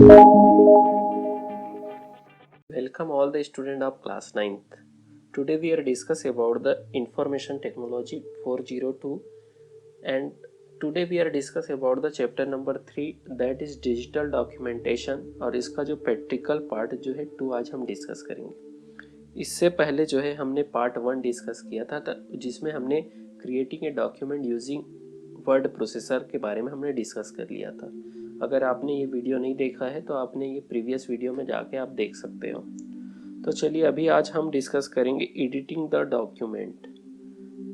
Welcome all the student of class 9th. Today we are discuss about the information technology 402 and today we are discuss about the chapter number 3 that is digital documentation और इसका जो practical part जो है 2 आज हम discuss करेंगे। इससे पहले जो है हमने पार्ट 1 डिस्कस किया था जिसमें हमने creating a document using word processor के बारे में हमने डिस्कस कर लिया था। अगर आपने ये वीडियो नहीं देखा है तो आपने ये प्रीवियस वीडियो में जाके आप देख सकते हो। तो चलिए अभी आज हम डिस्कस करेंगे एडिटिंग द डॉक्यूमेंट।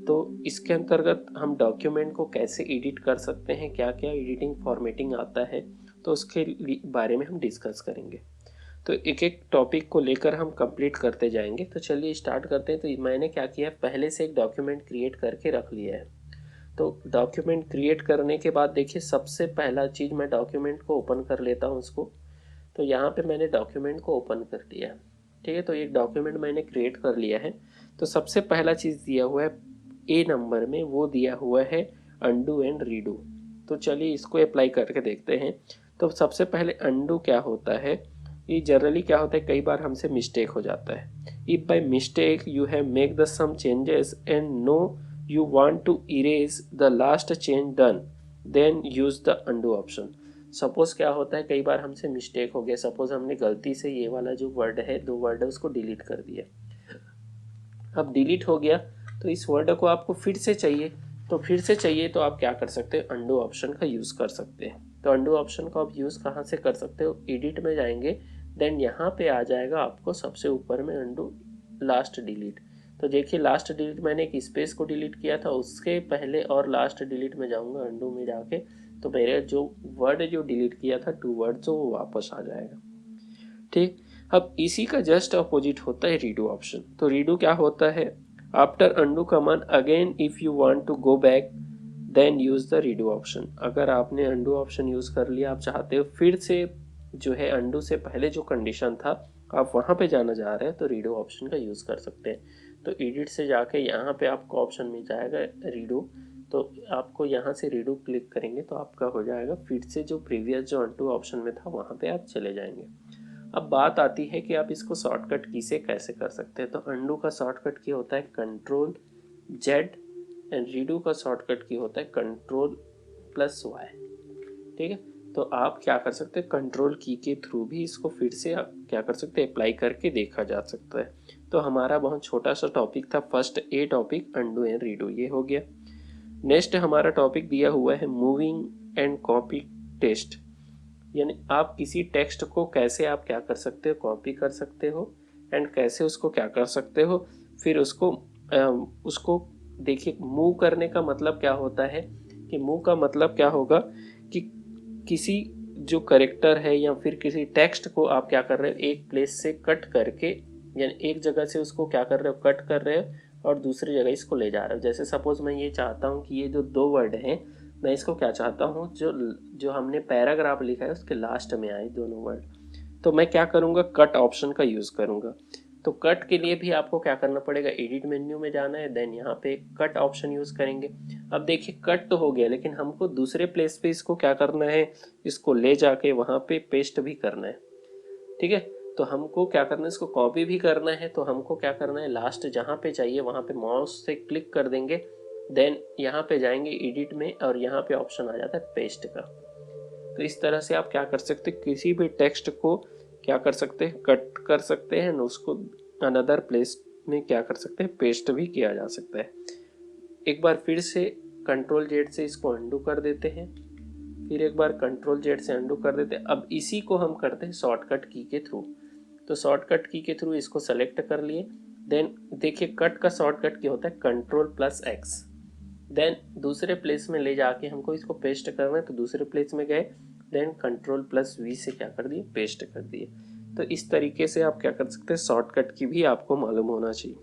तो इसके अंतर्गत हम डॉक्यूमेंट को कैसे एडिट कर सकते हैं, क्या क्या एडिटिंग फॉर्मेटिंग आता है, तो उसके बारे में हम डिस्कस करेंगे। तो एक एक टॉपिक को लेकर हम कंप्लीट करते जाएंगे। तो चलिए स्टार्ट करते हैं। तो मैंने क्या किया, पहले से एक डॉक्यूमेंट क्रिएट करके रख लिया है। तो डॉक्यूमेंट क्रिएट करने के बाद देखिए सबसे पहला चीज़ मैं डॉक्यूमेंट को ओपन कर लेता हूँ उसको। तो यहाँ पे मैंने डॉक्यूमेंट को ओपन कर लिया, ठीक है। तो एक डॉक्यूमेंट मैंने क्रिएट कर लिया है। तो सबसे पहला चीज़ दिया हुआ है ए नंबर में, वो दिया हुआ है अंडू एंड रीडू। तो चलिए इसको अप्लाई करके देखते हैं। तो सबसे पहले अंडू क्या होता है, ये जनरली क्या होता है, कई बार हमसे मिस्टेक हो जाता है। If by mistake you have make the some changes and no you want to erase the last change done then use the undo option। Suppose क्या होता है, कई बार हमसे मिस्टेक हो गया, सपोज हमने गलती से ये वाला जो वर्ड है, 2 वर्ड है, उसको डिलीट कर दिया। अब डिलीट हो गया तो इस वर्ड को आपको फिर से चाहिए, तो आप क्या कर सकते हो, अंडू ऑप्शन का यूज़ कर सकते हैं। तो अंडू ऑप्शन का आप यूज़ कहाँ से कर सकते हो, एडिट में जाएंगे, देन यहाँ पे आ जाएगा आपको सबसे ऊपर में अंडू लास्ट डिलीट। तो देखिए लास्ट डिलीट मैंने एक स्पेस को डिलीट किया था, उसके पहले और लास्ट डिलीट में जाऊंगा अंडू में जाके, तो मेरे जो वर्ड जो डिलीट किया था 2 वर्ड, तो वो वापस आ जाएगा, ठीक। अब इसी का जस्ट अपोजिट होता है रीडू ऑप्शन। तो रीडू क्या होता है, after undo command again if you want to go back then use the redo option. अगर आपने अंडू ऑप्शन यूज कर लिया, आप चाहते हो फिर से जो है अंडू से पहले जो कंडीशन था आप वहां पे जाना चाह रहे हैं, तो रीडू ऑप्शन का यूज कर सकते हैं। तो एडिट से जाके यहाँ पे आपको ऑप्शन मिल जाएगा रीडू। तो आपको यहाँ से रीडू क्लिक करेंगे तो आपका हो जाएगा, फिर से जो प्रीवियस जो अंडू ऑप्शन में था वहाँ पे आप चले जाएंगे। अब बात आती है कि आप इसको शॉर्टकट की से कैसे कर सकते हैं। तो अंडू का शॉर्टकट की होता है कंट्रोल जेड एंड रीडू का शॉर्टकट की होता है कंट्रोल प्लस वाई, ठीक है। तो आप क्या कर सकते हैं, कंट्रोल की के थ्रू भी इसको फिर से आप क्या कर सकते हैं, अप्लाई करके देखा जा सकता है। तो हमारा बहुत छोटा सा टॉपिक था, first A topic undo and redo, ये हो गया। नेक्स्ट हमारा टॉपिक दिया हुआ है मूविंग एंड कॉपी टेस्ट, यानी आप किसी टेक्स्ट को कैसे आप क्या कर सकते हो, कॉपी कर सकते हो एंड कैसे उसको क्या कर सकते हो, फिर उसको देखिए मूव करने का मतलब क्या होता है, कि मूव का मतलब क्या होगा कि किसी जो करेक्टर है या फिर किसी टेक्स्ट को आप क्या कर रहे हो, एक प्लेस से कट करके, यानी एक जगह से उसको क्या कर रहे हो, कट कर रहे हो और दूसरी जगह इसको ले जा रहे हो। जैसे सपोज मैं ये चाहता हूँ कि ये जो 2 वर्ड हैं, मैं इसको क्या चाहता हूँ, जो हमने पैराग्राफ लिखा है उसके लास्ट में आए दोनों वर्ड। तो मैं क्या करूँगा, कट ऑप्शन का यूज़ करूँगा। तो कट के लिए भी आपको क्या करना पड़ेगा, एडिट मेन्यू में जाना है, देन यहाँ पे कट ऑप्शन यूज़ करेंगे। अब देखिए कट तो हो गया, लेकिन हमको दूसरे प्लेस पे इसको क्या करना है, इसको ले जाके वहाँ पे पेस्ट भी करना है, ठीक है। तो हमको क्या करना है, इसको कॉपी भी करना है। तो हमको क्या करना है, लास्ट जहाँ पे चाहिए वहाँ पे माउस से क्लिक कर देंगे, देन यहाँ पे जाएंगे एडिट में और यहाँ पे ऑप्शन आ जाता है पेस्ट का। तो इस तरह से आप क्या कर सकते हैं, किसी भी टेक्स्ट को क्या कर सकते हैं, कट कर सकते हैं, उसको अनदर प्लेस में क्या कर सकते हैं, पेस्ट भी किया जा सकता है। एक बार फिर से कंट्रोल जेड से इसको अंडू कर देते हैं, फिर एक बार कंट्रोल जेड से अंडू कर देते हैं। अब इसी को हम करते हैं शॉर्टकट की के थ्रू। तो शॉर्टकट की के थ्रू इसको सेलेक्ट कर लिए, देन देखिए कट का शॉर्टकट क्या होता है, कंट्रोल प्लस एक्स। देन दूसरे प्लेस में ले जाके हमको इसको पेस्ट करना है, तो दूसरे प्लेस में गए, देन कंट्रोल प्लस वी से क्या कर दिए, पेस्ट कर दिए। तो इस तरीके से आप क्या कर सकते हैं, शॉर्टकट की भी आपको मालूम होना चाहिए।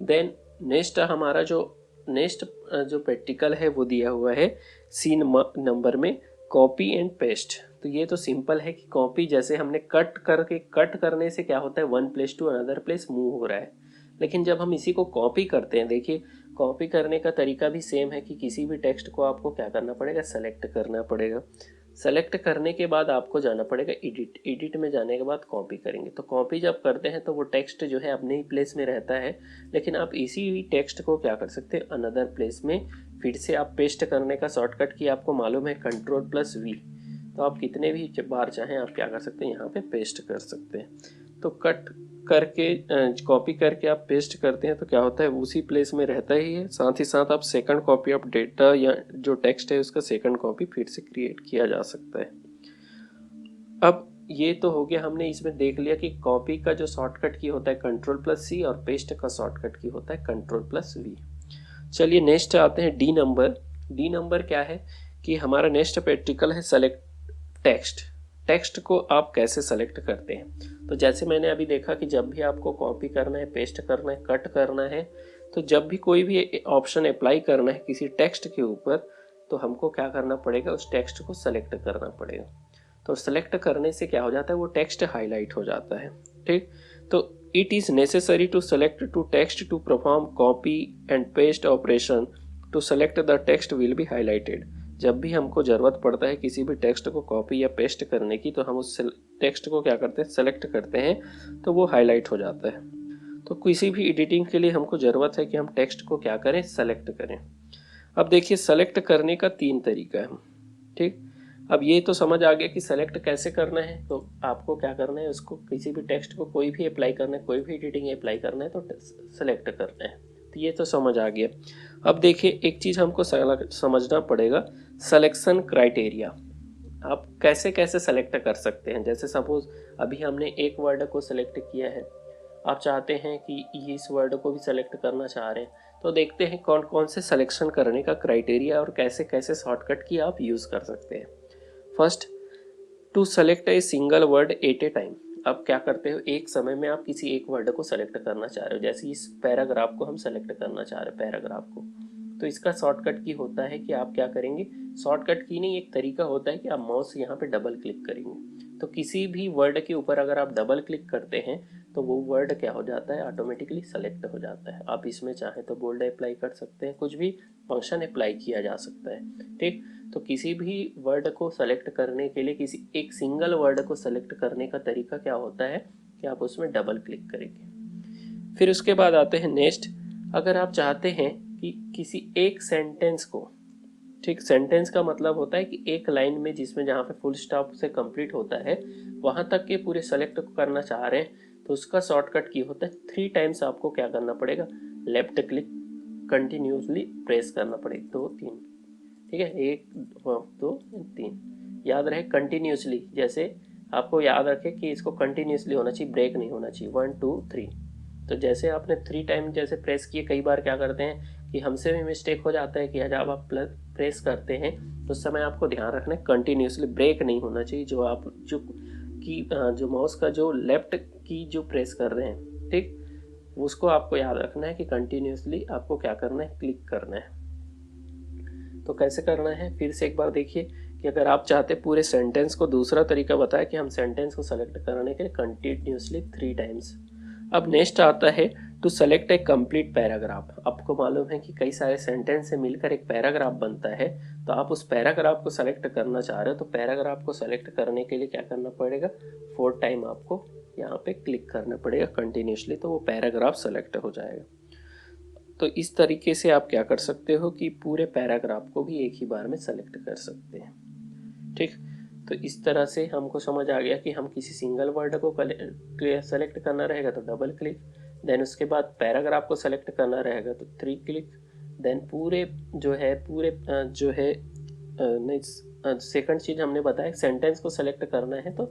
देन नेक्स्ट हमारा जो प्रैक्टिकल है वो दिया हुआ है सी नंबर में, कॉपी एंड पेस्ट। तो ये तो सिंपल है कि कॉपी जैसे हमने कट करने से क्या होता है, one place to another place move हो रहा है। लेकिन जब हम इसी को कॉपी करते हैं, देखिए कॉपी करने का तरीका भी सेम है कि किसी भी टेक्स्ट को आपको क्या करना पड़ेगा, सेलेक्ट करना पड़ेगा। सेलेक्ट करने के बाद आपको जाना पड़ेगा एडिट, एडिट में जाने के बाद कॉपी करेंगे। तो कॉपी जब करते हैं तो वो टेक्स्ट जो है अपने ही प्लेस में रहता है, लेकिन आप इसी टेक्स्ट को क्या कर सकते हैं, अनदर प्लेस में फिर से आप पेस्ट करने का शॉर्टकट की आपको मालूम है Ctrl+V। तो आप कितने भी बार चाहें आप क्या कर सकते हैं, यहाँ पे पेस्ट कर सकते हैं। तो कट करके कॉपी करके आप पेस्ट करते हैं तो क्या होता है, उसी प्लेस में रहता ही है। साथ ही साथ आप सेकंड कॉपी ऑफ डेटा या जो टेक्स्ट है उसका सेकंड कॉपी फिर से क्रिएट किया जा सकता है। अब ये तो हो गया, हमने इसमें देख लिया कि कॉपी का जो शॉर्टकट की होता है Ctrl+C और पेस्ट का शॉर्टकट की होता है Ctrl+V। चलिए नेक्स्ट आते हैं डी नंबर। डी नंबर क्या है कि हमारा नेक्स्ट प्रैक्टिकल है सेलेक्ट टेक्स्ट। टेक्स्ट को आप कैसे सेलेक्ट करते हैं, तो जैसे मैंने अभी देखा कि जब भी आपको कॉपी करना है, पेस्ट करना है, कट करना है, तो जब भी कोई भी ऑप्शन अप्लाई करना है किसी टेक्स्ट के ऊपर, तो हमको क्या करना पड़ेगा, उस टेक्स्ट को सेलेक्ट करना पड़ेगा। तो सेलेक्ट करने से क्या हो जाता है, वो टेक्स्ट हाईलाइट हो जाता है। ठीक, तो it is necessary to select to text to perform copy and paste operation to select the text will be highlighted. जब भी हमको ज़रूरत पड़ता है किसी भी टेक्स्ट को कॉपी या पेस्ट करने की, तो हम उस टेक्स्ट को क्या करते हैं, सेलेक्ट करते हैं, तो वो हाईलाइट हो जाता है। तो किसी भी एडिटिंग के लिए हमको ज़रूरत है कि हम टेक्स्ट को क्या करें, सेलेक्ट करें। अब देखिए सेलेक्ट करने का 3 तरीका है। ठीक, अब ये तो समझ आ गया कि सेलेक्ट कैसे करना है। तो आपको क्या करना है, उसको किसी भी टेक्स्ट को कोई भी अप्लाई करना है, कोई भी एडिटिंग अप्लाई करना है तो सेलेक्ट करना है। तो ये तो समझ आ गया। अब देखिए एक चीज़ हमको समझना पड़ेगा, सिलेक्शन क्राइटेरिया। आप कैसे कैसे सेलेक्ट कर सकते हैं। जैसे सपोज अभी हमने एक वर्ड को सेलेक्ट किया है, आप चाहते हैं कि इस वर्ड को भी सेलेक्ट करना चाह रहे हैं, तो देखते हैं कौन कौन से सिलेक्शन करने का क्राइटेरिया और कैसे कैसे शॉर्टकट की आप यूज़ कर सकते हैं। First, to select a single word at a time. आप क्या करते हो, एक समय में आप किसी एक वर्ड को सेलेक्ट करना चाह रहे हो। जैसे इस पैराग्राफ को हम सेलेक्ट करना चाह रहे हैं, पैराग्राफ को, तो इसका शॉर्टकट की होता है कि आप क्या करेंगे, शॉर्टकट की नहीं, एक तरीका होता है कि आप माउस यहाँ पे डबल क्लिक करेंगे। तो किसी भी वर्ड के ऊपर अगर आप डबल क्लिक करते हैं तो वो वर्ड क्या हो जाता है, ऑटोमेटिकली सेलेक्ट हो जाता है। आप इसमें चाहें तो बोल्ड अप्लाई कर सकते हैं, कुछ भी फंक्शन अप्लाई किया जा सकता है। ठीक, तो किसी भी वर्ड को सेलेक्ट करने के लिए, किसी एक सिंगल वर्ड को सेलेक्ट करने का तरीका क्या होता है कि आप उसमें डबल क्लिक करेंगे। फिर उसके बाद आते हैं नेक्स्ट, अगर आप चाहते हैं कि किसी एक सेंटेंस को, ठीक, सेंटेंस का मतलब होता है कि एक लाइन में जिसमें जहाँ पे फुल स्टॉप से कंप्लीट होता है वहाँ तक के पूरे सेलेक्ट करना चाह रहे हैं, तो उसका शॉर्टकट की होता है 3 टाइम्स आपको क्या करना पड़ेगा, लेफ्ट क्लिक कंटिन्यूसली प्रेस करना पड़ेगा, 2 3, ठीक है, 1 2 3, याद रहे कंटिन्यूसली। जैसे आपको याद रखे कि इसको कंटिन्यूसली होना चाहिए, ब्रेक नहीं होना चाहिए, 1 2 3। तो जैसे आपने 3 टाइम जैसे प्रेस किए, कई बार क्या करते हैं कि हमसे भी मिस्टेक हो जाता है कि जब आप प्रेस करते हैं तो उस समय आपको ध्यान रखना है कंटिन्यूसली ब्रेक नहीं होना चाहिए। जो माउस का जो लेफ्ट की जो प्रेस कर रहे हैं, ठीक, उसको आपको याद रखना है कि कंटिन्यूसली आपको क्या करना है, क्लिक करना है। तो कैसे करना है, फिर से एक बार देखिए कि अगर आप चाहते पूरे सेंटेंस को, दूसरा तरीका बताया कि हम सेंटेंस को सेलेक्ट करने के लिए कंटिन्यूसली 3 टाइम्स। अब नेक्स्ट आता है to select a complete paragraph. आपको मालूम है कि कई सारे सेंटेंस से मिलकर एक पैराग्राफ बनता है, तो आप उस पैराग्राफ को सेलेक्ट करना चाह रहे हो, तो पैराग्राफ को सेलेक्ट करने के लिए क्या करना पड़ेगा, 4 टाइम आपको यहाँ पे क्लिक करना पड़ेगा कंटिन्यूसली, तो वो पैराग्राफ सेलेक्ट हो जाएगा। तो इस तरीके से आप क्या कर सकते हो कि पूरे पैराग्राफ को भी एक ही बार में सेलेक्ट कर सकते हैं। ठीक, तो इस तरह से हमको समझ आ गया कि हम किसी सिंगल वर्ड को सेलेक्ट करना रहेगा तो डबल क्लिक, देन उसके बाद पैराग्राफ को सेलेक्ट करना रहेगा तो 3 क्लिक, देन पूरे सेकंड चीज़ हमने बताया सेंटेंस को सेलेक्ट करना है तो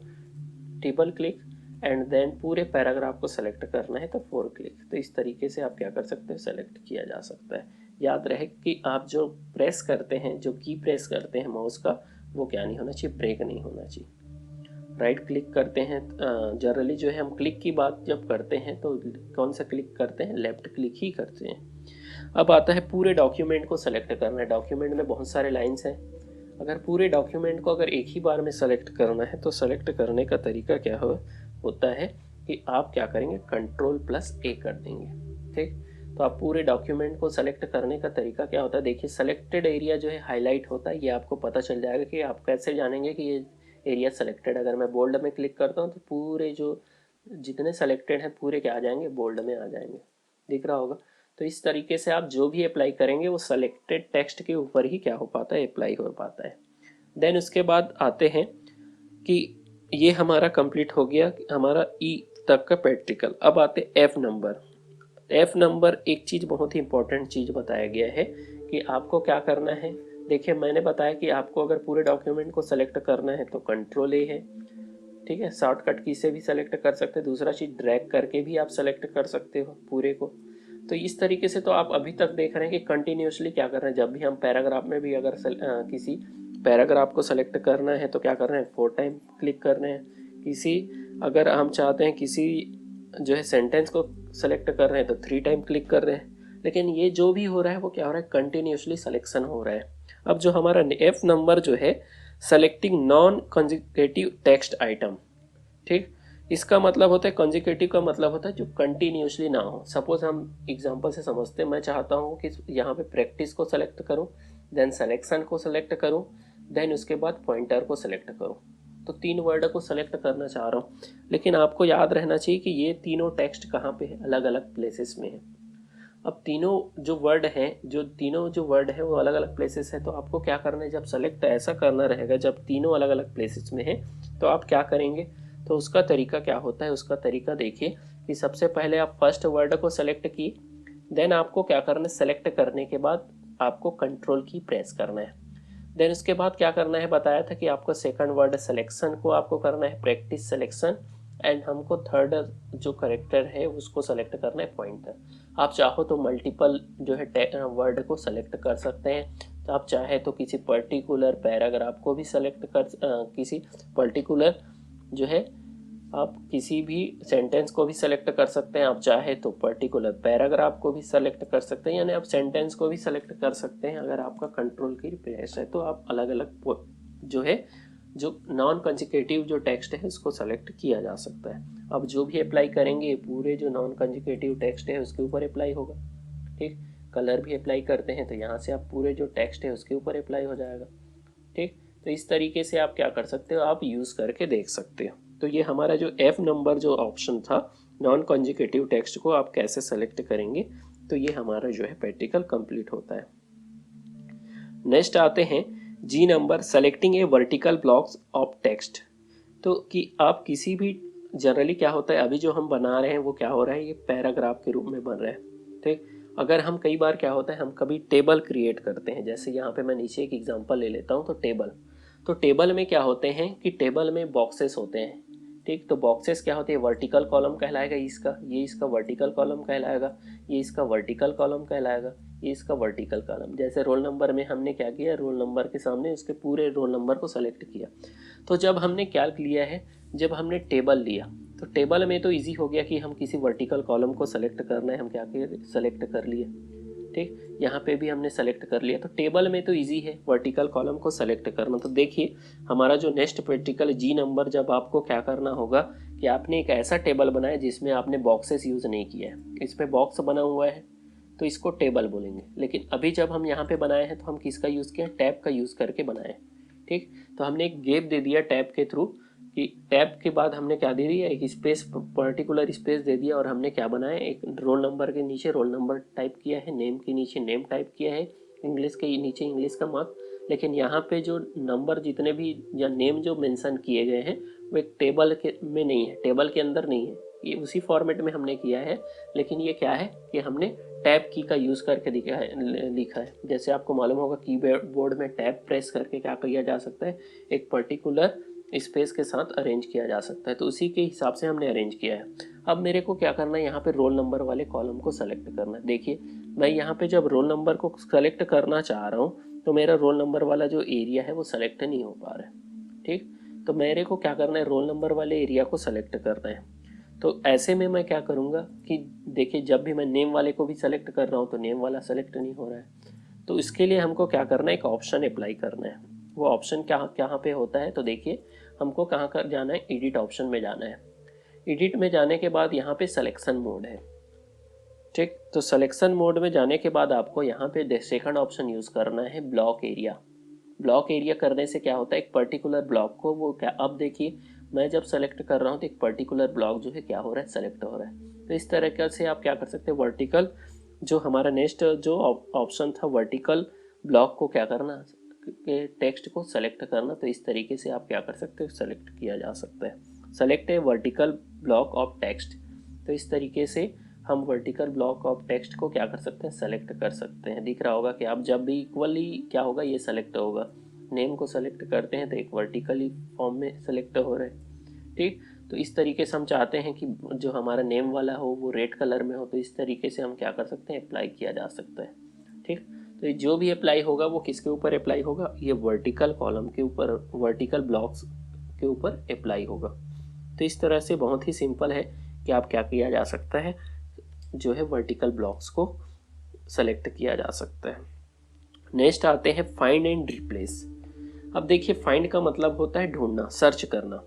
ट्रिपल क्लिक, एंड देन पूरे पैराग्राफ को सेलेक्ट करना है तो 4 क्लिक। तो इस तरीके से आप क्या कर सकते हो, सेलेक्ट किया जा सकता है। याद रहे कि आप जो प्रेस करते हैं, जो की प्रेस करते हैं माउस का, वो क्या नहीं होना चाहिए, ब्रेक नहीं होना चाहिए। राइट क्लिक करते हैं, जनरली जो है हम क्लिक की बात जब करते हैं तो कौन सा क्लिक करते हैं, लेफ्ट क्लिक ही करते हैं। अब आता है पूरे डॉक्यूमेंट को सेलेक्ट करना है। डॉक्यूमेंट में बहुत सारे लाइन्स हैं, अगर पूरे डॉक्यूमेंट को अगर एक ही बार में सेलेक्ट करना है तो सेलेक्ट करने का तरीका होता है कि आप क्या करेंगे, Ctrl+A कर देंगे। ठीक, तो आप पूरे डॉक्यूमेंट को सेलेक्ट करने का तरीका क्या होता है, देखिए सेलेक्टेड एरिया जो है हाईलाइट होता है, ये आपको पता चल जाएगा कि आप कैसे जानेंगे कि ये एरिया सेलेक्टेड। अगर मैं बोल्ड में क्लिक करता हूँ तो पूरे जो जितने सेलेक्टेड हैं पूरे क्या आ जाएंगे, बोल्ड में आ जाएंगे, दिख रहा होगा। तो इस तरीके से आप जो भी अप्लाई करेंगे वो सेलेक्टेड टेक्स्ट के ऊपर ही क्या हो पाता है, अप्लाई हो पाता है। देन उसके बाद आते हैं कि ये हमारा कंप्लीट हो गया हमारा ई तक का प्रैक्टिकल। अब आते एफ नंबर। एफ नंबर एक चीज़ बहुत ही इंपॉर्टेंट चीज़ बताया गया है कि आपको क्या करना है। देखिए मैंने बताया कि आपको अगर पूरे डॉक्यूमेंट को सेलेक्ट करना है तो कंट्रोल ए है, ठीक है, शॉर्टकट की से भी सेलेक्ट कर सकते हैं। दूसरा चीज़ ड्रैग करके भी आप सेलेक्ट कर सकते हो पूरे को। तो इस तरीके से तो आप अभी तक देख रहे हैं कि कंटिन्यूसली क्या कर रहे हैं। जब भी हम पैराग्राफ में भी अगर किसी पैराग्राफ को सेलेक्ट करना है तो क्या कर रहे हैं, 4 टाइम क्लिक कर रहे हैं। किसी अगर हम चाहते हैं किसी जो है सेंटेंस को सेलेक्ट कर रहे हैं तो 3 टाइम क्लिक कर रहे हैं। लेकिन ये जो भी हो रहा है वो क्या हो रहा है, कंटिन्यूसली सिलेक्शन हो रहा है। अब जो हमारा एफ नंबर जो है, selecting non consecutive text item, ठीक, इसका मतलब होता है, कंजिक्यूटिव का मतलब होता है जो कंटिन्यूसली ना हो। सपोज हम एग्जांपल से समझते हैं, मैं चाहता हूँ कि यहाँ पे प्रैक्टिस को सेलेक्ट करूँ, देन सिलेक्शन को सेलेक्ट करूँ, देन उसके बाद पॉइंटर को सेलेक्ट करूँ। तो 3 वर्ड को सेलेक्ट करना चाह रहा हूँ, लेकिन आपको याद रहना चाहिए कि ये तीनों टेक्स्ट कहाँ पे है, अलग अलग प्लेसेस में है। अब तीनों जो वर्ड हैं वो अलग अलग प्लेसेस है। तो आपको क्या करना है, जब सेलेक्ट ऐसा करना रहेगा जब तीनों अलग अलग प्लेसेस में है तो आप क्या करेंगे, तो उसका तरीका क्या होता है, उसका तरीका देखिए कि सबसे पहले आप फर्स्ट वर्ड को सेलेक्ट की, देन आपको क्या करना है, सेलेक्ट करने के बाद आपको कंट्रोल की प्रेस करना है। देन उसके बाद क्या करना है, बताया था कि आपको सेकंड वर्ड सिलेक्शन को आपको करना है प्रैक्टिस सिलेक्शन, एंड हमको थर्ड जो करेक्टर है उसको सेलेक्ट करना है पॉइंटर। आप चाहो तो मल्टीपल जो है वर्ड को सेलेक्ट कर सकते हैं। तो आप चाहे तो किसी पर्टिकुलर पैराग्राफ को भी सेलेक्ट कर किसी पर्टिकुलर जो है आप किसी भी सेंटेंस को भी सेलेक्ट कर सकते हैं। आप चाहे तो पर्टिकुलर पैराग्राफ को भी सेलेक्ट कर सकते हैं, यानी आप सेंटेंस को भी सेलेक्ट कर सकते हैं। अगर आपका कंट्रोल की प्रेस है तो आप अलग अलग जो है जो नॉन कंजिक्यूटिव जो टेक्स्ट है उसको सेलेक्ट किया जा सकता है। अब जो भी अप्लाई करेंगे पूरे जो नॉन कंजिक्यूटिव टेक्स्ट है उसके ऊपर अप्लाई होगा, ठीक। कलर भी अप्लाई करते हैं तो यहाँ से आप पूरे जो टेक्स्ट है उसके ऊपर अप्लाई हो जाएगा, ठीक। तो इस तरीके से आप क्या कर सकते हो, आप यूज़ करके देख सकते हो। तो ये हमारा जो एफ नंबर जो ऑप्शन था, नॉन कंजिक्यूटिव टेक्स्ट को आप कैसे सेलेक्ट करेंगे, तो ये हमारा जो है प्रैक्टिकल कंप्लीट होता है। नेक्स्ट आते हैं G number, selecting a vertical blocks of text. तो कि आप किसी भी जनरली क्या होता है, अभी जो हम बना रहे हैं वो क्या हो रहा है, ये पैराग्राफ के रूप में बन रहा है, ठीक। अगर हम कई बार क्या होता है, हम कभी टेबल क्रिएट करते हैं, जैसे यहाँ पे मैं नीचे एक एग्जांपल ले लेता हूँ। तो टेबल में क्या होते हैं कि टेबल में बॉक्सेस होते हैं, ठीक। तो बॉक्सेस क्या होते हैं, वर्टिकल कॉलम कहलाएगा इसका, ये इसका वर्टिकल कॉलम कहलाएगा, ये इसका वर्टिकल कॉलम कहलाएगा, ये इसका वर्टिकल कॉलम। जैसे रोल नंबर में हमने क्या किया, रोल नंबर के सामने उसके पूरे रोल नंबर को सेलेक्ट किया। तो जब हमने क्या लिया है, जब हमने टेबल लिया तो टेबल में तो इजी हो गया कि हम किसी वर्टिकल कॉलम को सेलेक्ट करना है, हम क्या किए, सेलेक्ट कर लिए, ठीक। यहाँ पे भी हमने सेलेक्ट कर लिया। तो टेबल में तो इजी है वर्टिकल कॉलम को सेलेक्ट करना। तो देखिए हमारा जो नेक्स्ट प्रैक्टिकल जी नंबर, जब आपको क्या करना होगा कि आपने एक ऐसा टेबल बनाया जिसमें आपने बॉक्सेस यूज़ नहीं किया है, इसमें बॉक्स बना हुआ है तो इसको टेबल बोलेंगे। लेकिन अभी जब हम यहाँ पे बनाए हैं तो हम किसका यूज़ किया, टैब का यूज़ करके बनाए, ठीक। तो हमने एक गैप दे दिया टैब के थ्रू, कि टैब के बाद हमने क्या दे दिया, एक स्पेस, पर्टिकुलर स्पेस दे दिया, और हमने क्या बनाया, एक रोल नंबर के नीचे रोल नंबर टाइप किया है, नेम के नीचे नेम टाइप किया है, इंग्लिश के नीचे इंग्लिश का मार्क। लेकिन यहाँ पे जो नंबर जितने भी या नेम जो मेंशन किए गए हैं वो एक टेबल के में नहीं है, टेबल के अंदर नहीं है, ये उसी फॉर्मेट में हमने किया है। लेकिन ये क्या है कि हमने टैब की का यूज़ करके लिखा है। जैसे आपको मालूम होगा कीबोर्ड में टैब प्रेस करके क्या किया जा सकता है, एक पर्टिकुलर स्पेस के साथ अरेंज किया जा सकता है। तो उसी के हिसाब से हमने अरेंज किया है। अब मेरे को क्या करना है, यहाँ पे रोल नंबर वाले कॉलम को सेलेक्ट करना है। देखिए मैं यहाँ पे जब रोल नंबर को सेलेक्ट करना चाह रहा हूँ तो मेरा रोल नंबर वाला जो एरिया है वो सेलेक्ट नहीं हो पा रहा है, ठीक। तो मेरे को क्या करना है, रोल नंबर वाले एरिया को सेलेक्ट करना है। तो ऐसे में मैं क्या करूँगा कि देखिए जब भी मैं नेम वाले को भी सेलेक्ट कर रहा हूँ तो नेम वाला सेलेक्ट नहीं हो रहा है। तो इसके लिए हमको क्या करना है, एक ऑप्शन अप्लाई करना है। वो ऑप्शन कहाँ पे होता है, तो देखिए हमको कहाँ कर जाना है, एडिट ऑप्शन में जाना है। एडिट में जाने के बाद यहाँ पे सिलेक्शन मोड है, ठीक, तो सिलेक्शन मोड में जाने के बाद आपको यहाँ पे सेकंड ऑप्शन यूज़ करना है ब्लॉक एरिया। ब्लॉक एरिया करने से क्या होता है, एक पर्टिकुलर ब्लॉक को वो क्या, अब देखिए मैं जब सेलेक्ट कर रहा हूँ तो एक पर्टिकुलर ब्लॉक जो है क्या हो रहा है, सेलेक्ट हो रहा है। तो इस तरीके से आप क्या कर सकते हैं, वर्टिकल जो हमारा नेक्स्ट जो ऑप्शन था वर्टिकल ब्लॉक को क्या करना, के टेक्स्ट को सेलेक्ट करना। तो इस तरीके से आप क्या कर सकते हो, सेलेक्ट किया जा सकता है। Select A vertical block of text. तो इस तरीके से हम वर्टिकल ब्लॉक ऑफ टेक्स्ट को क्या कर सकते हैं, सेलेक्ट कर सकते हैं। दिख रहा होगा कि आप जब भी इक्वली क्या होगा, ये सेलेक्ट होगा। नेम को सेलेक्ट करते हैं तो एक वर्टिकली फॉर्म में सेलेक्ट हो रहा है। ठीक, तो इस तरीके से हम चाहते हैं कि जो हमारा नेम वाला हो वो रेड कलर में हो, तो इस तरीके से हम क्या कर सकते हैं, अप्लाई किया जा सकता है। ठीक, तो जो भी अप्लाई होगा वो किसके ऊपर अप्लाई होगा, ये वर्टिकल कॉलम के ऊपर, वर्टिकल ब्लॉक्स के ऊपर अप्लाई होगा। तो इस तरह से बहुत ही सिंपल है कि आप क्या किया जा सकता है, जो है वर्टिकल ब्लॉक्स को सेलेक्ट किया जा सकता है। नेक्स्ट आते हैं फाइंड एंड रिप्लेस। अब देखिए फाइंड का मतलब होता है ढूंढना, सर्च करना।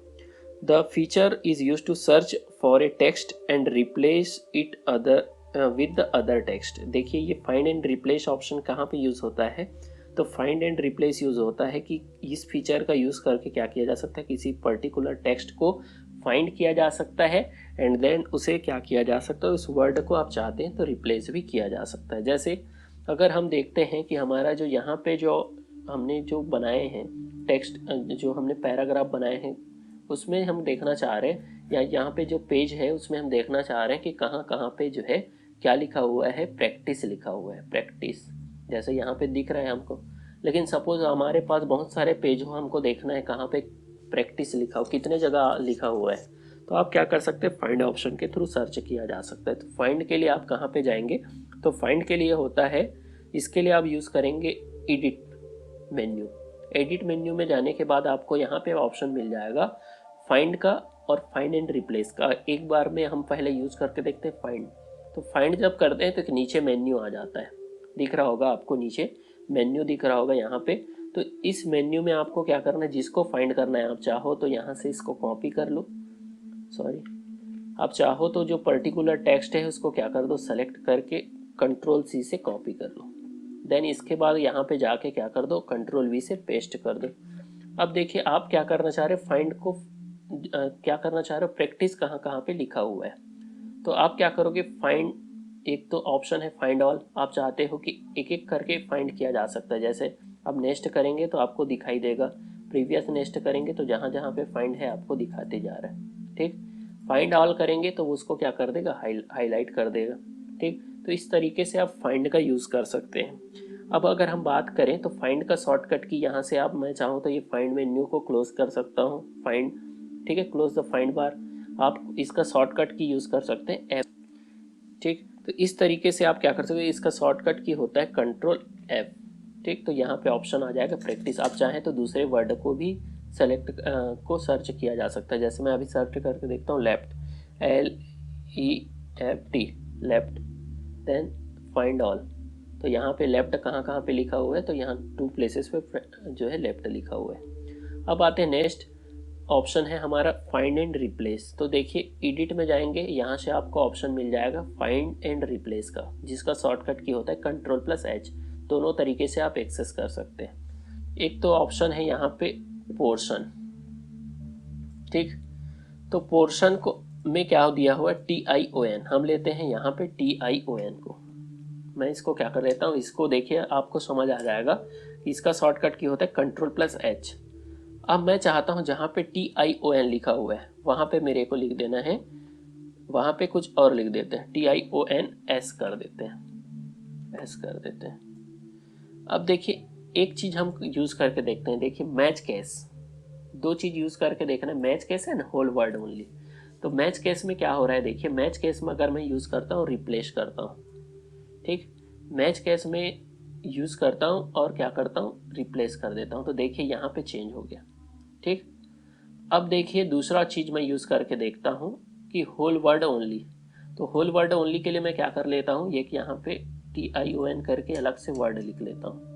The feature is use to search for a text and replace it other with the other text. देखिए ये फाइंड एंड रिप्लेस ऑप्शन कहाँ पे यूज होता है, तो फाइंड एंड रिप्लेस यूज होता है कि इस फीचर का यूज करके क्या किया जा सकता है, किसी पर्टिकुलर टेक्स्ट को फाइंड किया जा सकता है एंड देन उसे क्या किया जा सकता है, उस वर्ड को आप चाहते हैं तो रिप्लेस भी किया जा सकता है। जैसे अगर हम देखते हैं कि हमारा जो यहाँ पे जो हमने जो बनाए हैं टेक्स्ट, जो हमने पैराग्राफ बनाए हैं उसमें हम देखना चाह रहे हैं, या यहाँ पे जो पेज है उसमें हम देखना चाह रहे हैं कि कहाँ कहाँ पे जो है क्या लिखा हुआ है, प्रैक्टिस लिखा हुआ है, प्रैक्टिस जैसे यहाँ पे दिख रहा है हमको। लेकिन सपोज हमारे पास बहुत सारे पेज हो, हमको देखना है कहाँ पे प्रैक्टिस लिखा हो, कितने जगह लिखा हुआ है, तो आप क्या कर सकते हैं, फाइंड ऑप्शन के थ्रू सर्च किया जा सकता है। तो फाइंड के लिए आप कहाँ पे जाएंगे, तो फाइंड के लिए होता है, इसके लिए आप यूज़ करेंगे एडिट मेन्यू। एडिट मेन्यू में जाने के बाद आपको यहाँ पे ऑप्शन मिल जाएगा फाइंड का और फाइंड एंड रिप्लेस का। एक बार में हम पहले यूज़ करके देखते हैं फाइंड। तो फाइंड जब करते हैं तो नीचे मेन्यू आ जाता है, दिख रहा होगा आपको, नीचे मेन्यू दिख रहा होगा यहाँ पे। तो इस मेन्यू में आपको क्या करना है, जिसको फाइंड करना है आप चाहो तो यहाँ से इसको कॉपी कर लो, सॉरी आप चाहो तो जो पर्टिकुलर टेक्स्ट है उसको क्या कर दो, सेलेक्ट करके कंट्रोल सी से कॉपी कर लो। देन इसके बाद यहाँ पे जाके क्या कर दो, कंट्रोल वी से पेस्ट कर दो। अब देखिए आप क्या करना चाह रहे हो, फाइंड को क्या करना चाह रहे हो, प्रैक्टिस कहाँ कहाँ पे लिखा हुआ है। तो आप क्या करोगे, फाइंड, एक तो ऑप्शन है फाइंड ऑल, आप चाहते हो कि एक एक करके फाइंड किया जा सकता है। जैसे अब नेक्स्ट करेंगे तो आपको दिखाई देगा, प्रीवियस नेक्स्ट करेंगे तो जहाँ जहाँ पे फाइंड है आपको दिखाते जा रहा है। ठीक, फाइंड ऑल करेंगे तो उसको क्या कर देगा, हाईलाइट कर देगा। ठीक, तो इस तरीके से आप फाइंड का यूज़ कर सकते हैं। अब अगर हम बात करें तो फाइंड का शॉर्टकट की, यहाँ से आप, मैं चाहूँ तो ये फाइंड मेन्यू को क्लोज कर सकता हूँ, फाइंड, ठीक है, क्लोज द फाइंड बार। आप इसका शॉर्टकट की यूज़ कर सकते हैं एफ। ठीक, तो इस तरीके से आप क्या कर सकते हैं, इसका शॉर्टकट की होता है कंट्रोल एफ। ठीक, तो यहाँ पे ऑप्शन आ जाएगा प्रैक्टिस। आप चाहें तो दूसरे वर्ड को भी सेलेक्ट को सर्च किया जा सकता है। जैसे मैं अभी सर्च करके देखता हूँ left, LEFT, left, then find all. तो यहाँ पे लेफ्ट कहाँ कहाँ पे लिखा हुआ है, तो यहाँ 2 प्लेसेस पे जो है लेफ्ट लिखा हुआ है। अब आते हैं नेक्स्ट ऑप्शन है हमारा फाइंड एंड रिप्लेस। तो देखिए एडिट में जाएंगे, यहाँ से आपको ऑप्शन मिल जाएगा फाइंड एंड रिप्लेस का, जिसका शॉर्टकट की होता है कंट्रोल+H। दोनों तरीके से आप एक्सेस कर सकते हैं। एक तो ऑप्शन है यहाँ पे पोर्शन। ठीक, तो पोर्शन को में क्या दिया हुआ है, TION, हम लेते हैं यहाँ पे TION को। मैं इसको क्या कर लेता हूँ, इसको देखिए आपको समझ आ जाएगा कि इसका शॉर्टकट की होता है कंट्रोल+H। अब मैं चाहता हूँ जहाँ पे TION लिखा हुआ है वहाँ पे मेरे को लिख देना है, वहाँ पे कुछ और लिख देते हैं, TIONS कर देते हैं, S कर देते हैं। अब देखिए एक चीज़ हम यूज़ करके देखते हैं, देखिए मैच केस, 2 चीज़ यूज़ करके देखना है। मैच केस है ना, होल वर्ड ओनली। तो मैच केस में क्या हो रहा है, देखिए मैच केस में अगर मैं यूज़ करता हूँ रिप्लेस करता हूँ, ठीक, मैच केस में यूज़ करता हूँ और क्या करता हूँ, रिप्लेस कर देता हूँ। तो देखिए यहाँ पे चेंज हो गया। ठीक, अब देखिए दूसरा चीज़ मैं यूज़ करके देखता हूँ कि होल वर्ड ओनली। तो होल वर्ड ओनली के लिए मैं क्या कर लेता हूँ, ये कि यहाँ पे TION करके अलग से वर्ड लिख लेता हूँ,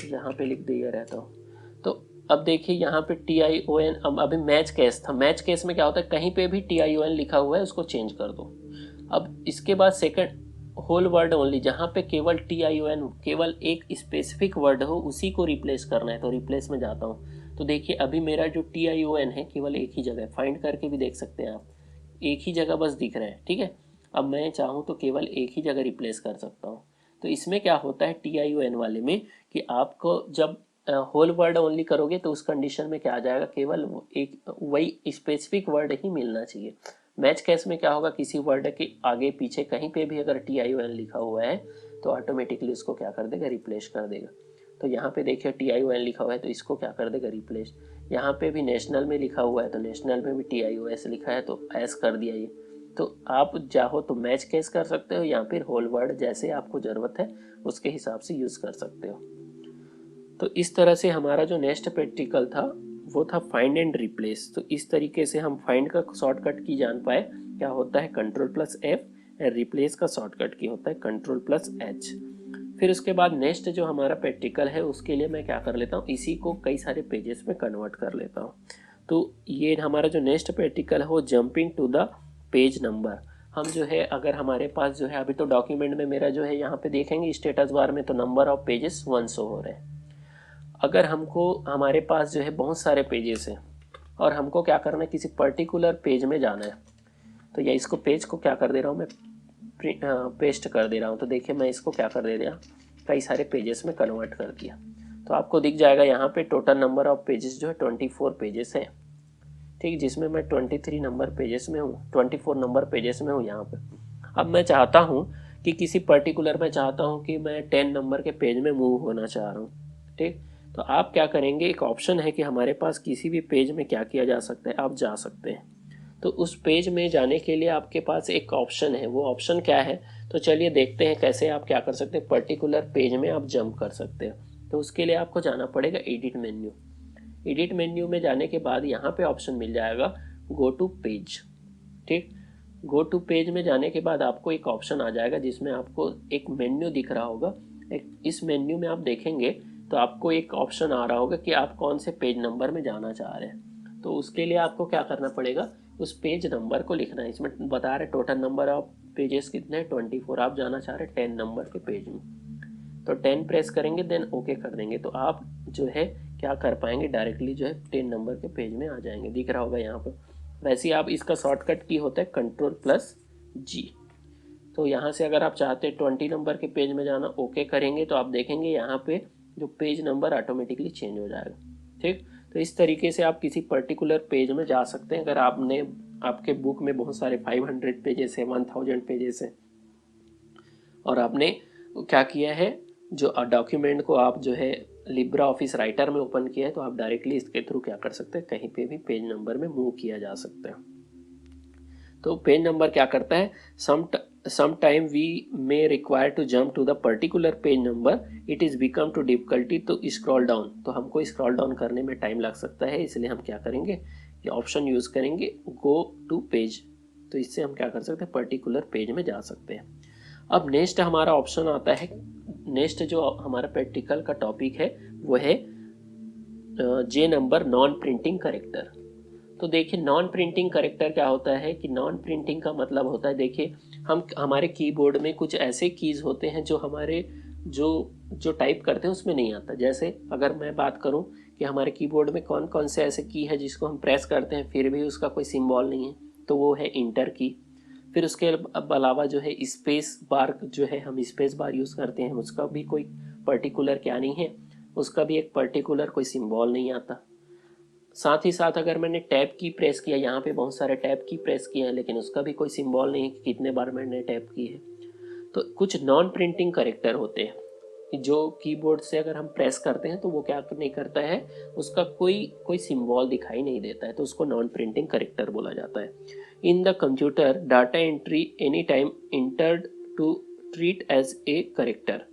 यहाँ पे लिख दिया रहता हूँ। तो अब देखिए यहाँ पे TION, अब अभी मैच केस था, मैच केस में क्या होता है, कहीं पे भी TION लिखा हुआ है उसको चेंज कर दो। अब इसके बाद सेकंड, होल वर्ड ओनली, जहाँ पे केवल TION, केवल एक स्पेसिफिक वर्ड हो उसी को रिप्लेस करना है, तो रिप्लेस में जाता हूँ। तो देखिए अभी मेरा जो TION है केवल एक ही जगह है, फाइंड करके भी देख सकते हैं आप, एक ही जगह बस दिख रहा है, ठीक है। अब मैं चाहूँ तो केवल एक ही जगह रिप्लेस कर सकता हूँ। तो इसमें क्या होता है TION वाले में कि आपको जब होल वर्ड ओनली करोगे तो उस कंडीशन में क्या आ जाएगा, केवल एक वही स्पेसिफिक वर्ड ही मिलना चाहिए। मैच केस में क्या होगा, किसी वर्ड के आगे पीछे कहीं पे भी अगर TION लिखा हुआ है तो ऑटोमेटिकली उसको क्या कर देगा, रिप्लेस कर देगा। तो यहाँ पे देखिए TION लिखा हुआ है तो इसको क्या कर देगा, रिप्लेस। यहाँ पे भी नेशनल में लिखा हुआ है तो नेशनल में भी TIOS लिखा है तो एस कर दिया ये। तो आप चाहो तो मैच केस कर सकते हो या फिर होल वर्ड, जैसे आपको ज़रूरत है उसके हिसाब से यूज़ कर सकते हो। तो इस तरह से हमारा जो नेक्स्ट प्रैक्टिकल था वो था फाइंड एंड रिप्लेस। तो इस तरीके से हम फाइंड का शॉर्टकट की जान पाए, क्या होता है Ctrl+F, और रिप्लेस का शॉर्टकट की होता है Ctrl+H। फिर उसके बाद नेक्स्ट जो हमारा प्रैक्टिकल है उसके लिए मैं क्या कर लेता हूँ, इसी को कई सारे पेजेस में कन्वर्ट कर लेता हूँ। तो ये हमारा जो नेक्स्ट प्रैक्टिकल है वो jumping to the page number. हम जो है अगर हमारे पास जो है अभी तो डॉक्यूमेंट में मेरा जो है यहाँ पे देखेंगे स्टेटस बार में तो नंबर ऑफ पेजेस 1 शो हो रहे हैं। अगर हमको हमारे पास जो है बहुत सारे पेजेस हैं और हमको क्या करना है, किसी पर्टिकुलर पेज में जाना है, तो या इसको पेज को क्या कर दे रहा हूँ मैं, पेस्ट कर दे रहा हूँ। तो देखिए मैं इसको क्या कर दे रहा, कई सारे पेजेस में कन्वर्ट कर दिया। तो आपको दिख जाएगा यहाँ पे टोटल नंबर ऑफ पेजेस जो है 24 पेजेस है, ठीक, जिसमें मैं 23 नंबर पेजेस में हूँ, 24 नंबर पेजेस में हूँ यहाँ पे। अब मैं चाहता हूँ कि किसी पर्टिकुलर, मैं चाहता हूँ कि मैं 10 नंबर के पेज में मूव होना चाह रहा हूँ, ठीक। तो आप क्या करेंगे, एक ऑप्शन है कि हमारे पास किसी भी पेज में क्या किया जा सकता है, आप जा सकते हैं। तो उस पेज में जाने के लिए आपके पास एक ऑप्शन है, वो ऑप्शन क्या है, तो चलिए देखते हैं कैसे आप क्या कर सकते हैं, पर्टिकुलर पेज में आप जंप कर सकते हो। तो उसके लिए आपको जाना पड़ेगा एडिट मेन्यू। एडिट मेन्यू में जाने के बाद यहाँ पे ऑप्शन मिल जाएगा गो टू पेज, ठीक। गो टू पेज में जाने के बाद आपको एक ऑप्शन आ जाएगा जिसमें आपको एक मेन्यू दिख रहा होगा। इस मेन्यू में आप देखेंगे तो आपको एक ऑप्शन आ रहा होगा कि आप कौन से पेज नंबर में जाना चाह रहे हैं। तो उसके लिए आपको क्या करना पड़ेगा, उस पेज नंबर को लिखना है। इसमें बता रहे टोटल नंबर ऑफ पेजेस कितने हैं, 24। आप जाना चाह रहे हैं 10 नंबर के पेज में, तो 10 प्रेस करेंगे, देन ओके कर देंगे, तो आप जो है क्या कर पाएंगे, डायरेक्टली जो है 10 नंबर के पेज में आ जाएंगे, दिख रहा होगा यहाँ पर। वैसे ही आप इसका शॉर्टकट की होता है Ctrl+G। तो यहाँ से अगर आप चाहते हैं 20 नंबर के पेज में जाना, ओके करेंगे तो आप देखेंगे यहाँ पे जो पेज नंबर ऑटोमेटिकली चेंज हो जाएगा, ठीक। तो इस तरीके से आप किसी पर्टिकुलर पेज में जा सकते हैं। अगर आपके बुक में बहुत सारे 500 पेजेस है, 1000 पेजेस है, और आपने क्या किया है, जो डॉक्यूमेंट को आप जो है लिब्रा ऑफिस राइटर में ओपन किया है, तो आप डायरेक्टली इसके थ्रू क्या कर सकते हैं, कहीं पे भी पेज नंबर में मूव किया जा सकता है। तो पेज नंबर क्या करता है, sometime we may require to jump to the particular page number, it is become too difficulty to scroll down। तो हमको स्क्रॉल डाउन करने में टाइम लग सकता है, इसलिए हम क्या करेंगे, ये ऑप्शन यूज करेंगे गो टू पेज। तो इससे हम क्या कर सकते हैं, पर्टिकुलर पेज में जा सकते हैं। अब नेक्स्ट हमारा ऑप्शन आता है, नेक्स्ट जो हमारा प्रैक्टिकल का टॉपिक है वो है जे नंबर, नॉन प्रिंटिंग करेक्टर। तो देखिए नॉन प्रिंटिंग करेक्टर क्या होता है, कि नॉन प्रिंटिंग का मतलब होता है, देखिए हमारे कीबोर्ड में कुछ ऐसे कीज होते हैं जो हमारे जो टाइप करते हैं उसमें नहीं आता। जैसे अगर मैं बात करूं कि हमारे कीबोर्ड में कौन कौन से ऐसे की है जिसको हम प्रेस करते हैं फिर भी उसका कोई सिंबल नहीं है, तो वो है इंटर की। फिर उसके अलावा जो है स्पेस बार, जो है हम स्पेस बार यूज़ करते हैं, उसका भी कोई पर्टिकुलर क्या नहीं है, उसका भी एक पर्टिकुलर कोई सिंबल नहीं आता। साथ ही साथ अगर मैंने टैब की प्रेस किया, यहाँ पे बहुत सारे टैब की प्रेस किए हैं लेकिन उसका भी कोई सिंबल नहीं है कि कितने बार मैंने टैब की है। तो कुछ नॉन प्रिंटिंग करेक्टर होते हैं जो कीबोर्ड से अगर हम प्रेस करते हैं तो वो क्या नहीं करता है, उसका कोई सिंबल दिखाई नहीं देता है, तो उसको नॉन प्रिंटिंग करेक्टर बोला जाता है। In the computer data entry any time entered to treat as a character.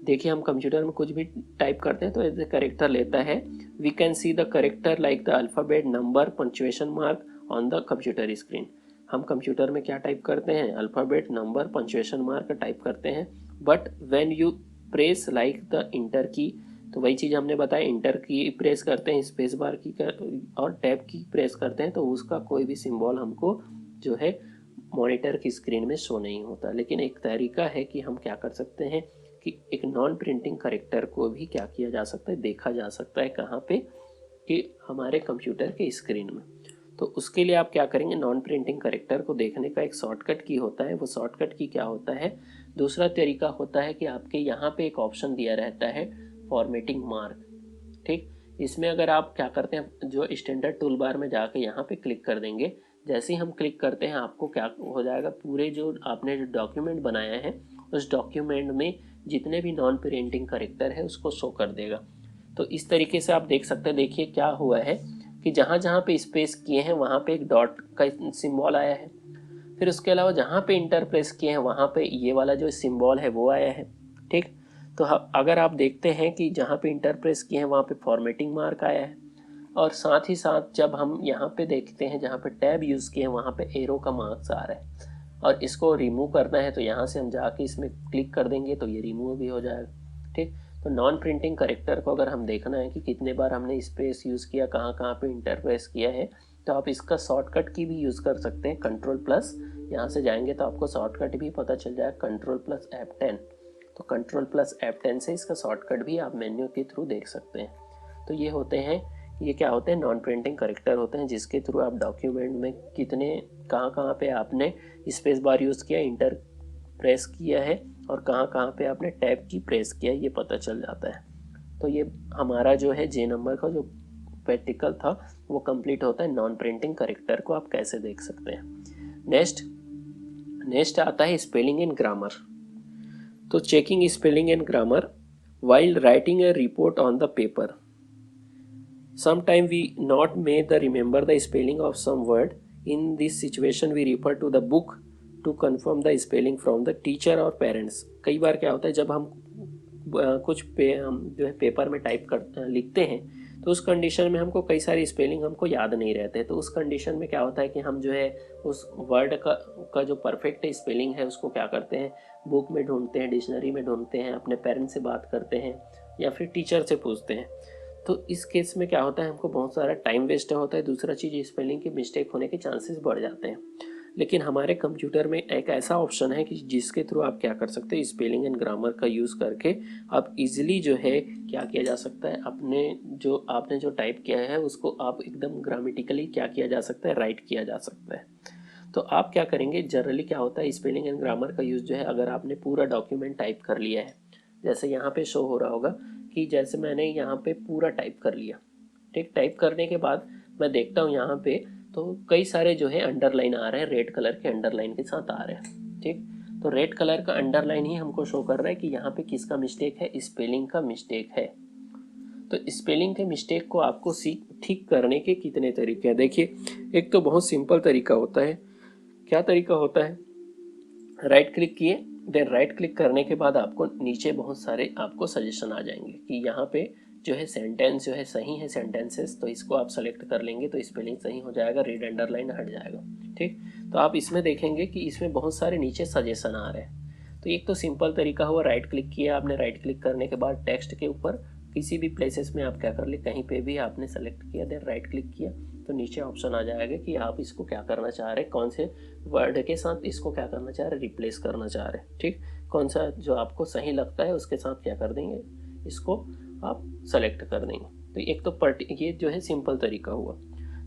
देखिए हम कंप्यूटर में कुछ भी टाइप करते हैं तो एज ए करेक्टर लेता है। We can see the character like the alphabet, number, punctuation mark on the computer screen. हम कंप्यूटर में क्या टाइप करते हैं, alphabet, number, punctuation mark type करते हैं। But when you press like the enter key, तो वही चीज़ हमने बताया, इंटर की प्रेस करते हैं, स्पेस बार की और टैब की प्रेस करते हैं तो उसका कोई भी सिंबल हमको जो है मॉनिटर की स्क्रीन में शो नहीं होता। लेकिन एक तरीका है कि हम क्या कर सकते हैं कि एक नॉन प्रिंटिंग करेक्टर को भी क्या किया जा सकता है, देखा जा सकता है कहाँ पे, कि हमारे कंप्यूटर के स्क्रीन में। तो उसके लिए आप क्या करेंगे, नॉन प्रिंटिंग करेक्टर को देखने का एक शॉर्टकट की होता है। वो शॉर्टकट की क्या होता है, दूसरा तरीका होता है कि आपके यहाँ पे एक ऑप्शन दिया रहता है फॉर्मेटिंग मार्क। ठीक, इसमें अगर आप क्या करते हैं, जो स्टैंडर्ड टूल बार में जाके यहाँ पे क्लिक कर देंगे, जैसे ही हम क्लिक करते हैं आपको क्या हो जाएगा, पूरे जो आपने जो डॉक्यूमेंट बनाया है उस डॉक्यूमेंट में जितने भी नॉन प्रिंटिंग करेक्टर है उसको शो कर देगा। तो इस तरीके से आप देख सकते हैं। देखिए क्या हुआ है कि जहाँ जहाँ पे स्पेस किए हैं वहाँ पे एक डॉट का सिंबल आया है, फिर उसके अलावा जहाँ पे इंटर प्रेस किए हैं वहाँ पे ये वाला जो सिंबल है वो आया है। ठीक, तो अगर आप देखते हैं कि जहाँ पे इंटर प्रेस किए हैं वहाँ पे फॉर्मेटिंग मार्क आया है, और साथ ही साथ जब हम यहाँ पे देखते हैं जहाँ पे टैब यूज़ किए हैं वहाँ पे एरो का मार्क्स आ रहा है, और इसको रिमूव करना है तो यहाँ से हम जाके इसमें क्लिक कर देंगे तो ये रिमूव भी हो जाएगा। ठीक, तो नॉन प्रिंटिंग करेक्टर को अगर हम देखना है कि कितने बार हमने स्पेस यूज़ किया, कहाँ कहाँ पे इंटर प्रेस किया है, तो आप इसका शॉर्टकट की भी यूज़ कर सकते हैं, कंट्रोल प्लस, यहाँ से जाएंगे तो आपको शॉर्टकट भी पता चल जाएगा, कंट्रोल प्लस F10। तो कंट्रोल प्लस F10 से इसका शॉर्टकट भी आप मेन्यू के थ्रू देख सकते हैं। तो ये होते हैं, ये क्या होते हैं, नॉन प्रिंटिंग करेक्टर होते हैं, जिसके थ्रू आप डॉक्यूमेंट में कितने कहाँ कहाँ पे आपने स्पेस बार यूज़ किया, इंटर प्रेस किया है, और कहाँ कहाँ पे आपने टैब की प्रेस किया, ये पता चल जाता है। तो ये हमारा जो है जे नंबर का जो प्रैक्टिकल था वो कंप्लीट होता है। नॉन प्रिंटिंग करेक्टर को आप कैसे देख सकते हैं। नेक्स्ट आता है स्पेलिंग एंड ग्रामर। तो checking spelling and grammar while writing a report on the paper. Sometime we not may the remember the spelling of some word. In this situation we refer to the book to confirm the spelling from the teacher or parents. कई बार क्या होता है जब हम कुछ हम जो है पेपर में टाइप कर लिखते हैं तो उस कंडीशन में हमको कई सारी स्पेलिंग हमको याद नहीं रहते, तो उस कंडीशन में क्या होता है कि हम जो है उस वर्ड का जो परफेक्ट स्पेलिंग है उसको क्या करते हैं, बुक में ढूंढते हैं, डिक्शनरी में ढूंढते हैं, अपने पेरेंट्स से बात करते हैं या फिर टीचर से पूछते हैं। तो इस केस में क्या होता है, हमको बहुत सारा टाइम वेस्ट होता है, दूसरा चीज़ स्पेलिंग की मिस्टेक होने के चांसेस बढ़ जाते हैं। लेकिन हमारे कंप्यूटर में एक ऐसा ऑप्शन है कि जिसके थ्रू आप क्या कर सकते हैं, स्पेलिंग एंड ग्रामर का यूज़ करके आप इजीली जो है क्या किया जा सकता है, आपने जो टाइप किया है उसको आप एकदम ग्रामेटिकली क्या किया जा सकता है, राइट किया जा सकता है। तो आप क्या करेंगे, जनरली क्या होता है स्पेलिंग एंड ग्रामर का यूज़ जो है, अगर आपने पूरा डॉक्यूमेंट टाइप कर लिया है, जैसे यहाँ पे शो हो रहा होगा कि जैसे मैंने यहाँ पे पूरा टाइप कर लिया। ठीक, टाइप करने के बाद मैं देखता हूँ यहाँ पे तो कई सारे जो है अंडरलाइन आ रहे हैं, रेड कलर के अंडरलाइन के साथ आ रहे हैं। ठीक, तो रेड कलर का अंडरलाइन ही हमको शो कर रहा है कि यहाँ पे किसका मिस्टेक है, स्पेलिंग का मिस्टेक है। तो स्पेलिंग के मिस्टेक को आपको ठीक करने के कितने तरीके हैं। देखिए, एक तो बहुत सिंपल तरीका होता है। क्या तरीका होता है, राइट क्लिक किए, देन राइट क्लिक करने के बाद आपको नीचे बहुत सारे आपको सजेशन आ जाएंगे कि यहाँ पे जो है सेंटेंस जो है सही है सेंटेंसेस, तो इसको आप सेलेक्ट कर लेंगे तो स्पेलिंग सही हो जाएगा, रेड अंडरलाइन हट जाएगा। ठीक, तो आप इसमें देखेंगे कि इसमें बहुत सारे नीचे सजेशन आ रहे हैं। तो एक तो सिंपल तरीका हुआ, राइट क्लिक किया आपने, राइट क्लिक करने के बाद टेक्स्ट के ऊपर किसी भी प्लेसेस में आप क्या कर ले, कहीं पे भी आपने सेलेक्ट किया, देन राइट क्लिक किया तो नीचे ऑप्शन आ जाएगा कि आप इसको क्या करना चाह रहे हैं, कौन से वर्ड के साथ इसको क्या करना चाह रहे हैं, रिप्लेस करना चाह रहे हैं। ठीक, कौन सा जो आपको सही लगता है उसके साथ क्या कर देंगे, इसको आप सेलेक्ट कर देंगे। तो एक तो ये जो है सिंपल तरीका हुआ।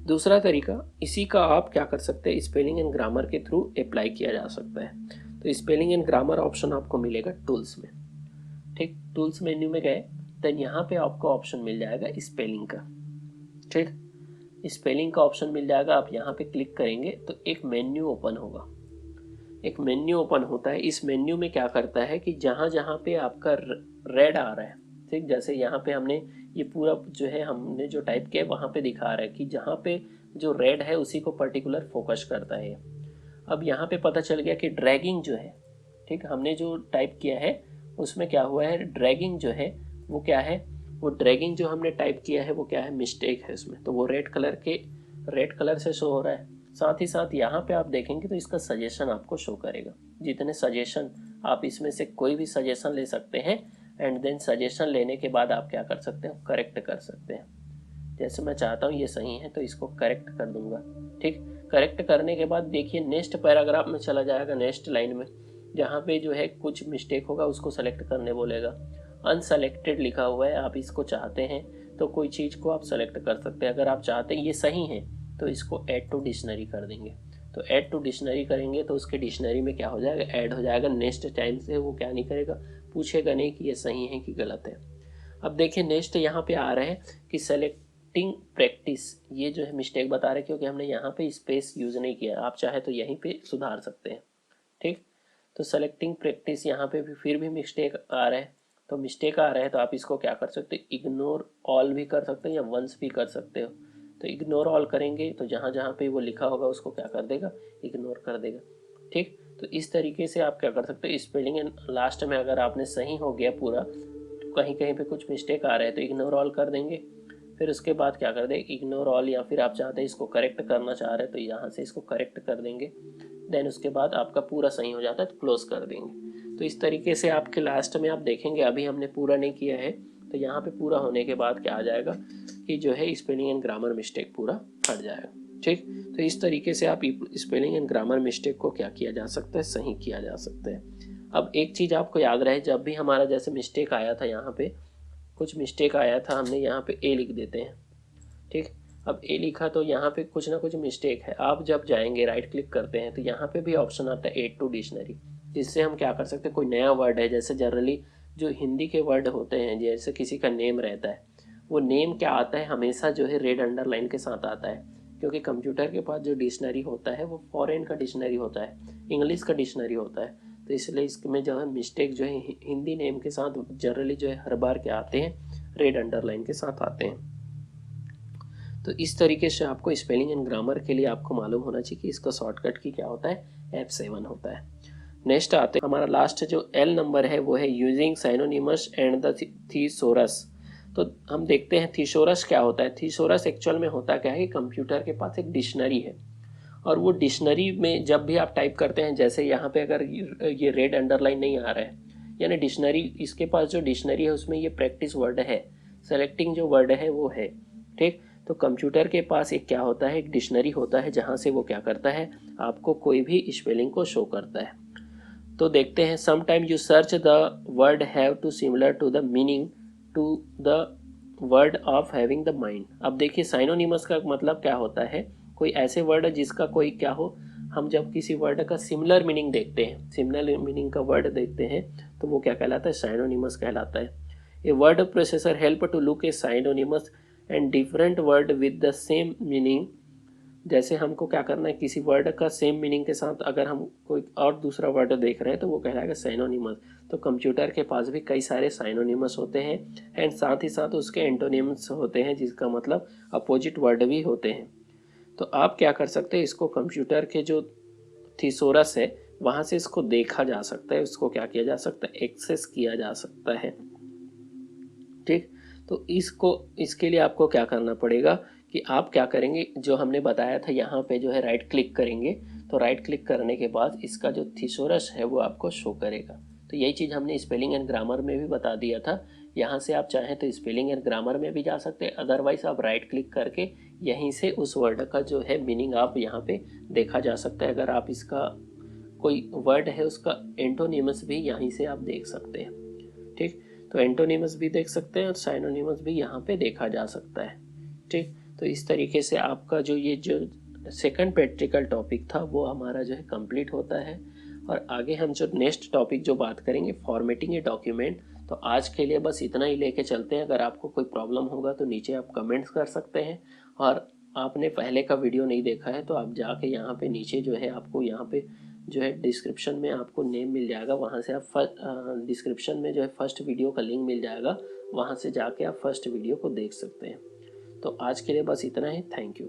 दूसरा तरीका, इसी का आप क्या कर सकते हैं, स्पेलिंग एंड ग्रामर के थ्रू अप्लाई किया जा सकता है। तो स्पेलिंग एंड ग्रामर ऑप्शन आपको मिलेगा टूल्स में। ठीक, टूल्स मेन्यू में गए, देन यहाँ पे आपको ऑप्शन मिल जाएगा स्पेलिंग का। ठीक, स्पेलिंग का ऑप्शन मिल जाएगा, आप यहाँ पे क्लिक करेंगे तो एक मेन्यू ओपन होगा। एक मेन्यू ओपन होता है, इस मेन्यू में क्या करता है कि जहाँ जहाँ पे आपका रेड आ रहा है, ठीक, जैसे यहाँ पे हमने ये पूरा जो है हमने जो टाइप किया वहाँ पे दिखा रहा है कि जहाँ पे जो रेड है उसी को पर्टिकुलर फोकस करता है। अब यहाँ पे पता चल गया कि ड्रैगिंग जो है, ठीक, हमने जो टाइप किया है उसमें क्या हुआ है, ड्रैगिंग जो है वो क्या है, वो ड्रैगिंग जो हमने टाइप किया है वो क्या है, मिस्टेक है उसमें, तो वो रेड कलर से शो हो रहा है। साथ ही साथ यहाँ पे आप देखेंगे तो इसका सजेशन आपको शो करेगा, जितने सजेशन आप इसमें से कोई भी सजेशन ले सकते हैं एंड देन सजेशन लेने के बाद आप क्या कर सकते हैं, करेक्ट कर सकते हैं। जैसे मैं चाहता हूँ ये सही है तो इसको करेक्ट कर दूंगा। ठीक, करेक्ट करने के बाद देखिए नेक्स्ट पैराग्राफ में चला जाएगा, नेक्स्ट लाइन में, जहाँ पे जो है कुछ मिस्टेक होगा उसको सेलेक्ट करने बोलेगा। अनसेलेक्टेड लिखा हुआ है, आप इसको चाहते हैं तो कोई चीज़ को आप सेलेक्ट कर सकते हैं। अगर आप चाहते हैं ये सही है तो इसको ऐड टू डिक्शनरी कर देंगे। तो ऐड टू डिक्शनरी करेंगे तो उसके डिक्शनरी में क्या हो जाएगा, ऐड हो जाएगा। नेक्स्ट टाइम से वो क्या नहीं करेगा, पूछेगा नहीं कि ये सही है कि गलत है। अब देखिए नेक्स्ट यहाँ पे आ रहा है कि सेलेक्टिंग प्रैक्टिस, ये जो है मिस्टेक बता रहे हैं क्योंकि हमने यहाँ पे स्पेस यूज़ नहीं किया। आप चाहे तो यहीं पे सुधार सकते हैं। ठीक, तो सेलेक्टिंग प्रैक्टिस यहाँ पे भी फिर भी मिस्टेक आ रहा है। तो मिस्टेक आ रहा है तो आप इसको क्या कर सकते हैं, इग्नोर ऑल भी कर सकते हैं या वंस भी कर सकते हो। तो इग्नोर ऑल करेंगे तो जहाँ जहाँ पे वो लिखा होगा उसको क्या कर देगा, इग्नोर कर देगा। ठीक, तो इस तरीके से आप क्या कर सकते हैं, स्पेलिंग एंड लास्ट में अगर आपने सही हो गया पूरा, तो कहीं कहीं पे कुछ मिस्टेक आ रहा है तो इग्नोर ऑल कर देंगे। फिर उसके बाद क्या कर देंगे, इग्नोर ऑल, या फिर आप चाहते हैं इसको करेक्ट करना चाह रहे हैं तो यहाँ से इसको करेक्ट कर देंगे। देन उसके बाद आपका पूरा सही हो जाता है तो क्लोज कर देंगे। तो इस तरीके से आपके लास्ट में आप देखेंगे, अभी हमने पूरा नहीं किया है तो यहाँ पे पूरा होने के बाद क्या आ जाएगा कि जो है स्पेलिंग एंड ग्रामर मिस्टेक पूरा हट जाएगा। ठीक, तो इस तरीके से आप स्पेलिंग एंड ग्रामर मिस्टेक को क्या किया जा सकता है, सही किया जा सकता है। अब एक चीज़ आपको याद रहे, जब भी हमारा जैसे मिस्टेक आया था, यहाँ पे कुछ मिस्टेक आया था, हमने यहाँ पे ए लिख देते हैं। ठीक, अब ए लिखा तो यहाँ पे कुछ ना कुछ मिस्टेक है। आप जब जाएंगे राइट क्लिक करते हैं तो यहाँ पे भी ऑप्शन आता है ऐड टू डिक्शनरी, जिससे हम क्या कर सकते हैं, कोई नया वर्ड है, जैसे जनरली जो हिंदी के वर्ड होते हैं, जैसे किसी का नेम रहता है, वो नेम क्या आता है हमेशा जो है रेड अंडरलाइन के साथ आता है, क्योंकि कंप्यूटर के पास जो डिक्शनरी होता है वो फॉरेन का डिक्शनरी होता है, इंग्लिश का डिक्शनरी होता है। तो इसलिए इसमें जो है मिस्टेक जो है हिंदी नेम के साथ जनरली जो है हर बार क्या आते हैं, रेड अंडरलाइन के साथ आते हैं। तो इस तरीके से आपको स्पेलिंग एंड ग्रामर के लिए आपको मालूम होना चाहिए कि इसका शॉर्टकट की क्या होता है, F7 होता है। नेक्स्ट आते हैं, हमारा लास्ट जो L नंबर है वो है यूजिंग साइनोनिमस एंड द थीसोरस। तो हम देखते हैं थीसोरस क्या होता है। थीसोरस एक्चुअल में होता क्या है कि कंप्यूटर के पास एक डिक्शनरी है, और वो डिक्शनरी में जब भी आप टाइप करते हैं, जैसे यहाँ पे अगर ये रेड अंडरलाइन नहीं आ रहा है, यानी डिक्शनरी, इसके पास जो डिक्शनरी है उसमें ये प्रैक्टिस वर्ड है, सेलेक्टिंग जो वर्ड है वो है। ठीक, तो कंप्यूटर के पास एक क्या होता है, एक डिक्शनरी होता है, जहाँ से वो क्या करता है, आपको कोई भी स्पेलिंग को शो करता है। तो देखते हैं, some time you search the word have to similar to the meaning to the word of having the mind. अब देखिए साइनोनिमस का मतलब क्या होता है, कोई ऐसे वर्ड जिसका कोई क्या हो, हम जब किसी वर्ड का सिमिलर मीनिंग देखते हैं, सिमिलर मीनिंग का वर्ड देखते हैं तो वो क्या कहलाता है, साइनोनिमस कहलाता है। A word processor help to look a synonymous and different word with the same meaning. जैसे हमको क्या करना है, किसी वर्ड का सेम मीनिंग के साथ अगर हम कोई और दूसरा वर्ड देख रहे हैं तो वो कहलाएगा साइनोनिमस। तो कंप्यूटर के पास भी कई सारे साइनोनिमस होते हैं, एंड साथ ही साथ उसके एंटोनिमस होते हैं, जिसका मतलब अपोजिट वर्ड भी होते हैं। तो आप क्या कर सकते हैं, इसको कंप्यूटर के जो थीसोरस है वहाँ से इसको देखा जा सकता है, इसको क्या किया जा सकता है, एक्सेस किया जा सकता है। ठीक, तो इसके लिए आपको क्या करना पड़ेगा कि आप क्या करेंगे, जो हमने बताया था यहाँ पे जो है राइट क्लिक करेंगे, तो राइट क्लिक करने के बाद इसका जो थीसोरस है वो आपको शो करेगा। तो यही चीज़ हमने स्पेलिंग एंड ग्रामर में भी बता दिया था। यहाँ से आप चाहें तो स्पेलिंग एंड ग्रामर में भी जा सकते हैं, अदरवाइज आप राइट क्लिक करके यहीं से उस वर्ड का जो है मीनिंग आप यहाँ पे देखा जा सकता है। अगर आप इसका कोई वर्ड है उसका एंटोनिमस भी यहीं से आप देख सकते हैं। ठीक, तो एंटोनिमस भी देख सकते हैं और साइनोनिमस भी यहाँ पे देखा जा सकता है। ठीक, तो इस तरीके से आपका जो ये जो सेकंड प्रैक्टिकल टॉपिक था वो हमारा जो है कंप्लीट होता है। और आगे हम जो नेक्स्ट टॉपिक जो बात करेंगे, फॉर्मेटिंग ए डॉक्यूमेंट। तो आज के लिए बस इतना ही लेके चलते हैं। अगर आपको कोई प्रॉब्लम होगा तो नीचे आप कमेंट्स कर सकते हैं, और आपने पहले का वीडियो नहीं देखा है तो आप जाके यहाँ पे नीचे जो है आपको यहाँ पे जो है डिस्क्रिप्शन में आपको नेम मिल जाएगा, वहाँ से आप डिस्क्रिप्शन में जो है फर्स्ट वीडियो का लिंक मिल जाएगा, वहाँ से जाके आप फर्स्ट वीडियो को देख सकते हैं। तो आज के लिए बस इतना ही, थैंक यू।